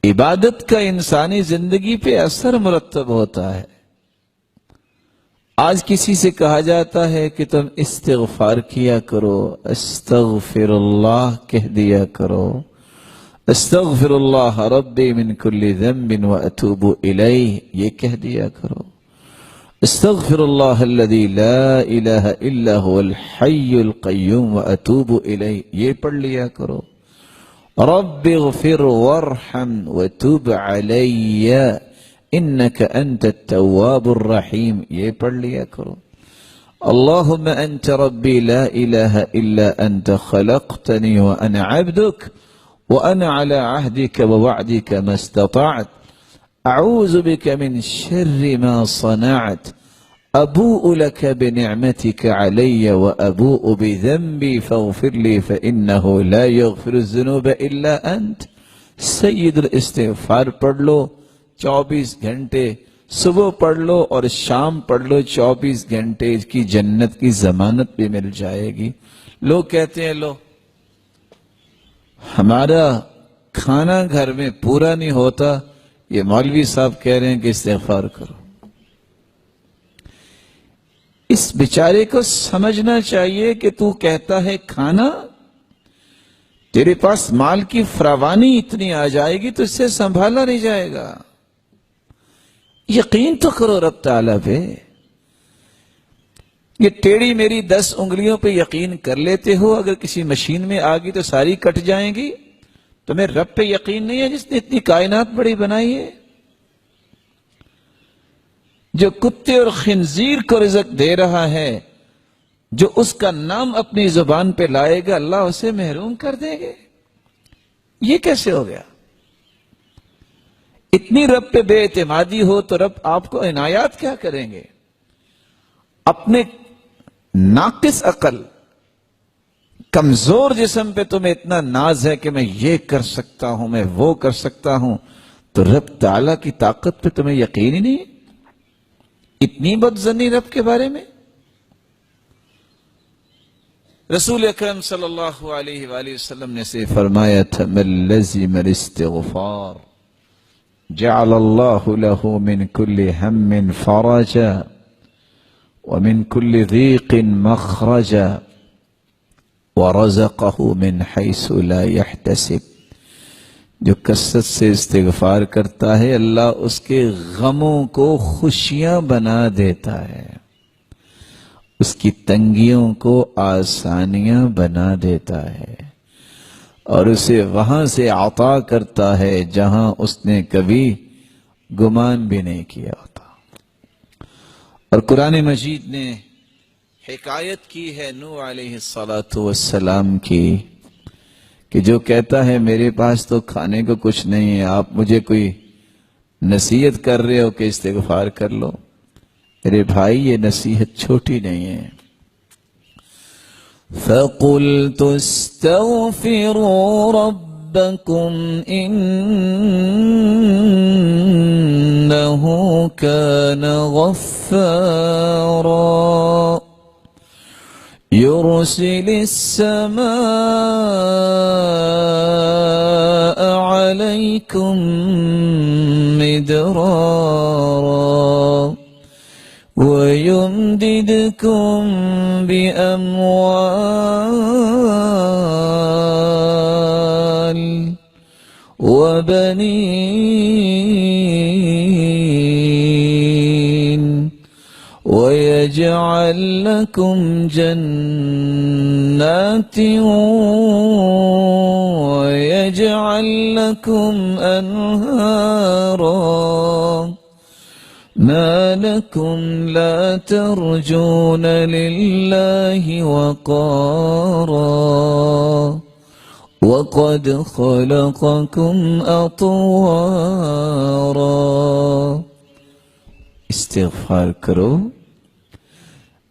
عبادت کا انسانی زندگی پہ اثر مرتب ہوتا ہے۔ آج کسی سے کہا جاتا ہے کہ تم استغفار کیا کرو، استغفر اللہ کہہ دیا کرو، استغفر اللہ ربی من کل ذنب واتوب الیہ یہ کہہ دیا کرو، استغفر اللہ الذی لا الہ الا هو الحی القیوم واتوب الیہ یہ پڑھ لیا کرو، رب اغفر وارحم وتوب علی انک انت التواب الرحیم یہ پڑھ لیا کرو، اللہم انت ربی لا الہ الا انت خلقتنی وانا عبدک وانا على عهدك ووعدك ما استطعت اعوذ بك من شر ما صنعت ابوء لك بنعمتك علي وابوء بذنبي فاغفر لي فانه لا يغفر الذنوب الا انت۔ سید الاستغفار پڑھ لو 24 گھنٹے، صبح پڑھ لو اور شام پڑھ لو، 24 گھنٹے کی جنت کی ضمانت بھی مل جائے گی۔ لوگ کہتے ہیں لو ہمارا کھانا گھر میں پورا نہیں ہوتا، یہ مولوی صاحب کہہ رہے ہیں کہ استغفار کرو۔ اس بیچارے کو سمجھنا چاہیے کہ تو کہتا ہے کھانا، تیرے پاس مال کی فراوانی اتنی آ جائے گی تو اس سے سنبھالا نہیں جائے گا۔ یقین تو کرو رب تعالیٰ پہ۔ یہ ٹیڑھی میری 10 انگلیوں پہ یقین کر لیتے ہو، اگر کسی مشین میں آ گئی تو ساری کٹ جائیں گی۔ تمہیں رب پہ یقین نہیں ہے جس نے اتنی کائنات بڑی بنائی ہے، جو کتے اور خنزیر کو رزق دے رہا ہے، جو اس کا نام اپنی زبان پہ لائے گا اللہ اسے محروم کر دیں گے؟ یہ کیسے ہو گیا؟ اتنی رب پہ بے اعتمادی ہو تو رب آپ کو عنایات کیا کریں گے؟ اپنے ناقص عقل، کمزور جسم پہ تمہیں اتنا ناز ہے کہ میں یہ کر سکتا ہوں، میں وہ کر سکتا ہوں، تو رب تعالیٰ کی طاقت پہ تمہیں یقین ہی نہیں؟ اتنی بدظنی رب کے بارے میں؟ رسول اکرم صلی اللہ علیہ وآلہ وسلم نے سے فرمایا تھا من لزم الاستغفار جعل اللہ له من كل هم فرجا ومن كل ضيق مخرجا ورزقه من حيث لا يحتسب۔ جو کثرت سے استغفار کرتا ہے اللہ اس کے غموں کو خوشیاں بنا دیتا ہے، اس کی تنگیوں کو آسانیاں بنا دیتا ہے، اور اسے وہاں سے عطا کرتا ہے جہاں اس نے کبھی گمان بھی نہیں کیا ہوتا۔ اور قرآن مجید نے حکایت کی ہے نوح علیہ السلام کی، کہ جو کہتا ہے میرے پاس تو کھانے کو کچھ نہیں ہے، آپ مجھے کوئی نصیحت کر رہے ہو کہ استغفار کر لو۔ میرے بھائی یہ نصیحت چھوٹی نہیں ہے۔ فَقُلْتُ اسْتَغْفِرُوا رَبَّكُمْ إِنَّهُ كَانَ غَفَّارًا يُرْسِلِ السَّمَاءَ عَلَيْكُمْ مِدْرَارًا وَيُمْدِدْكُمْ بِأَمْوَالٍ وَبَنِينَ وَيَجْعَلْ لَكُمْ جَنَّاتٍ وَيَجْعَلْ لَكُمْ أَنْهَارًا مَا لَكُمْ لَا تَرْجُونَ لِلَّهِ وَقَارًا وَقَدْ خَلَقَكُمْ أَطْوَارًا۔ استغفار کرو،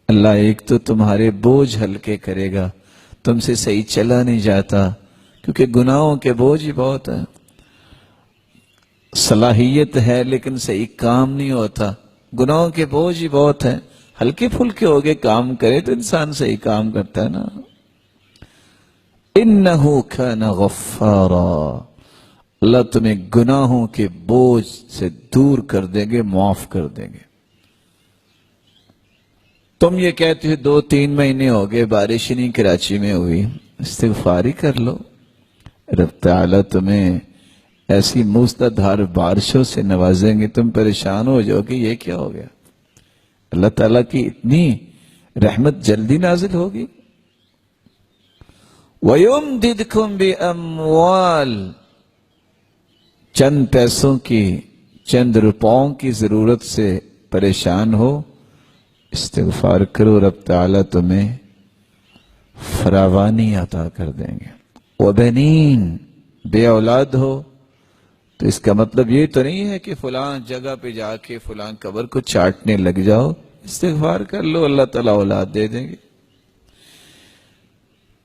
اللہ ایک تو تمہارے بوجھ ہلکے کرے گا، تم سے صحیح چلا نہیں جاتا کیونکہ گناہوں کے بوجھ ہی بہت ہے، صلاحیت ہے لیکن صحیح کام نہیں ہوتا، گناہوں کے بوجھ ہی بہت ہیں، ہلکے پھلکے ہو کے کام کرے تو انسان صحیح کام کرتا ہے نا۔ انہو کان غفارا، اللہ تمہیں گناہوں کے بوجھ سے دور کر دیں گے، معاف کر دیں گے۔ تم یہ کہتے ہو 2-3 مہینے ہو گئے بارش ہی نہیں کراچی میں ہوئی، استغفار ہی کر لو، رب تعالیٰ تمہیں ایسی موسلادھار بارشوں سے نوازیں گے، تم پریشان ہو جاؤ کہ یہ کیا ہو گیا۔ اللہ تعالیٰ کی اتنی رحمت جلدی نازل ہوگی۔ وَيُمْدِدْكُمْ بِأَمْوَالٍ، چند پیسوں کی، چند روپوں کی ضرورت سے پریشان ہو، استغفار کرو، رب تعالیٰ تمہیں فراوانی عطا کر دیں گے۔ وَبَنِينَ، بے اولاد ہو تو اس کا مطلب یہ تو نہیں ہے کہ فلاں جگہ پہ جا کے فلاں قبر کو چاٹنے لگ جاؤ، استغفار کر لو، اللہ تعالیٰ اولاد دے دیں گے۔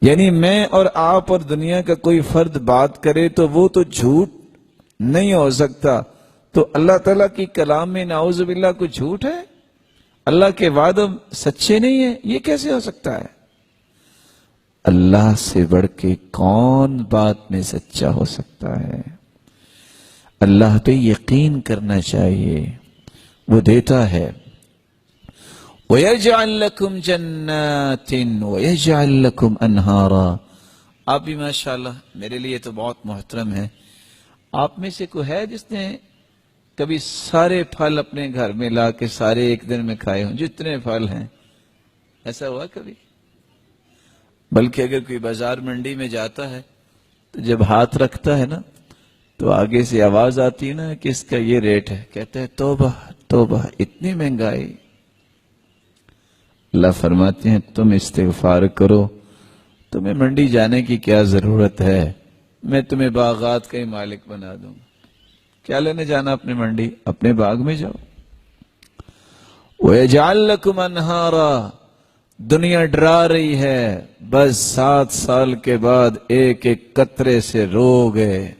یعنی میں اور آپ اور دنیا کا کوئی فرد بات کرے تو وہ تو جھوٹ نہیں ہو سکتا، تو اللہ تعالیٰ کی کلام میں نعوذ باللہ کوئی جھوٹ ہے؟ اللہ کے وعدے سچے نہیں ہیں؟ یہ کیسے ہو سکتا ہے؟ اللہ سے بڑھ کے کون بات میں سچا ہو سکتا ہے؟ اللہ پہ یقین کرنا چاہیے، وہ دیتا ہے۔ وَيَجْعَلْ لَكُمْ جَنَّاتٍ وَيَجْعَلْ لَكُمْ أَنْهَارًا۔ آپ بھی ماشاءاللہ میرے لیے تو بہت محترم ہے۔ آپ میں سے کوئی ہے جس نے کبھی سارے پھل اپنے گھر میں لا کے سارے ایک دن میں کھائے ہوں؟ جتنے پھل ہیں، ایسا ہوا کبھی؟ بلکہ اگر کوئی بازار منڈی میں جاتا ہے تو جب ہاتھ رکھتا ہے نا تو آگے سے آواز آتی ہے نا کہ اس کا یہ ریٹ ہے، کہتے ہیں توبہ توبہ، اتنی مہنگائی۔ اللہ فرماتے ہیں تم استغفار کرو، تمہیں منڈی جانے کی کیا ضرورت ہے، میں تمہیں باغات کا ہی مالک بنا دوں گا، کیا لینے جانا اپنی منڈی، اپنے باغ میں جاؤ۔ وَيَجْعَلْ لَكُمْ أَنْهَارًا، دنیا ڈرا رہی ہے، بس 7 سال کے بعد ایک ایک قطرے سے رو گئے۔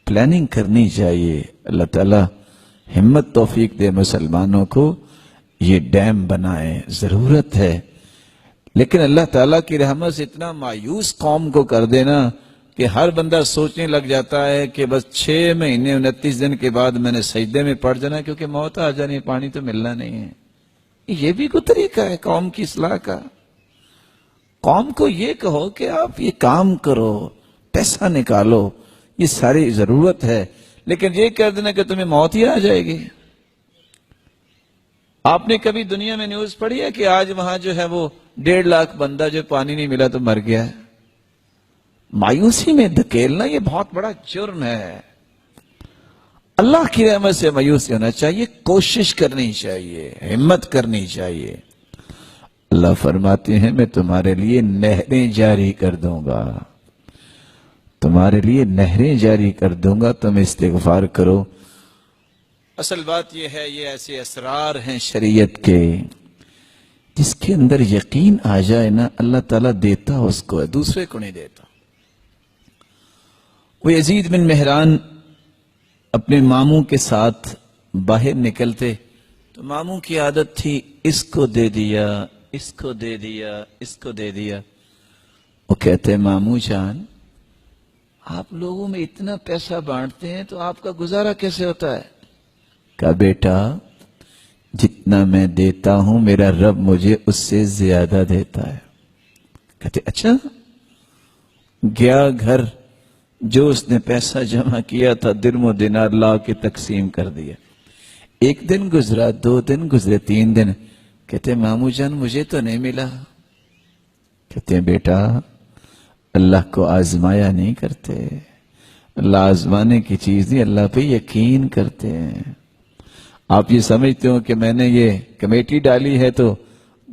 پلاننگ کرنی چاہیے، اللہ تعالیٰ ہمت توفیق دے مسلمانوں کو، یہ ڈیم بنائے، ضرورت ہے۔ لیکن اللہ تعالیٰ کی رحمت سے اتنا مایوس قوم کو کر دینا کہ ہر بندہ سوچنے لگ جاتا ہے کہ بس 6 مہینے 29 دن کے بعد میں نے سجدے میں پڑ جانا کیونکہ موت آ جانی، پانی تو ملنا نہیں ہے۔ یہ بھی کوئی طریقہ ہے قوم کی اصلاح کا؟ قوم کو یہ کہو کہ آپ یہ کام کرو، پیسہ نکالو، یہ ساری ضرورت ہے، لیکن یہ کہہ دینا کہ تمہیں موت ہی آ جائے گی۔ آپ نے کبھی دنیا میں نیوز پڑھی ہے کہ آج وہاں جو ہے وہ 1.5 لاکھ بندہ جو پانی نہیں ملا تو مر گیا ہے؟ مایوسی میں دھکیلنا یہ بہت بڑا جرم ہے۔ اللہ کی رحمت سے مایوس ہونا چاہیے، کوشش کرنی چاہیے، ہمت کرنی چاہیے۔ اللہ فرماتے ہیں میں تمہارے لیے نہریں جاری کر دوں گا، تمہارے لیے نہریں جاری کر دوں گا، تم استغفار کرو۔ اصل بات یہ ہے، یہ ایسے اسرار ہیں شریعت کے، جس کے اندر یقین آ جائے نا، اللہ تعالیٰ دیتا اس کو ہے، دوسرے کو نہیں دیتا۔ وہ یزید بن مہران اپنے ماموں کے ساتھ باہر نکلتے تو ماموں کی عادت تھی اس کو دے دیا، اس کو دے دیا، اس کو دے دیا۔ وہ کہتے ماموں جان آپ لوگوں میں اتنا پیسہ بانٹتے ہیں تو آپ کا گزارا کیسے ہوتا ہے؟ کہا بیٹا جتنا میں دیتا ہوں میرا رب مجھے اس سے زیادہ دیتا ہے۔ کہتے اچھا؟ گیا گھر، جو اس نے پیسہ جمع کیا تھا درم و دینار لا کے تقسیم کر دیا۔ 1 دن گزرا، 2 دن گزرے، 3 دن، کہتے ماموں جان مجھے تو نہیں ملا۔ کہتے ہیں بیٹا اللہ کو آزمایا نہیں کرتے، اللہ آزمانے کی چیز نہیں، اللہ پہ یقین کرتے ہیں۔ آپ یہ سمجھتے ہو کہ میں نے یہ کمیٹی ڈالی ہے تو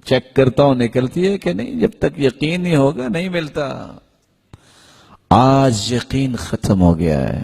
چیک کرتا ہوں نکلتی ہے کہ نہیں، جب تک یقین نہیں ہوگا نہیں ملتا۔ آج یقین ختم ہو گیا ہے،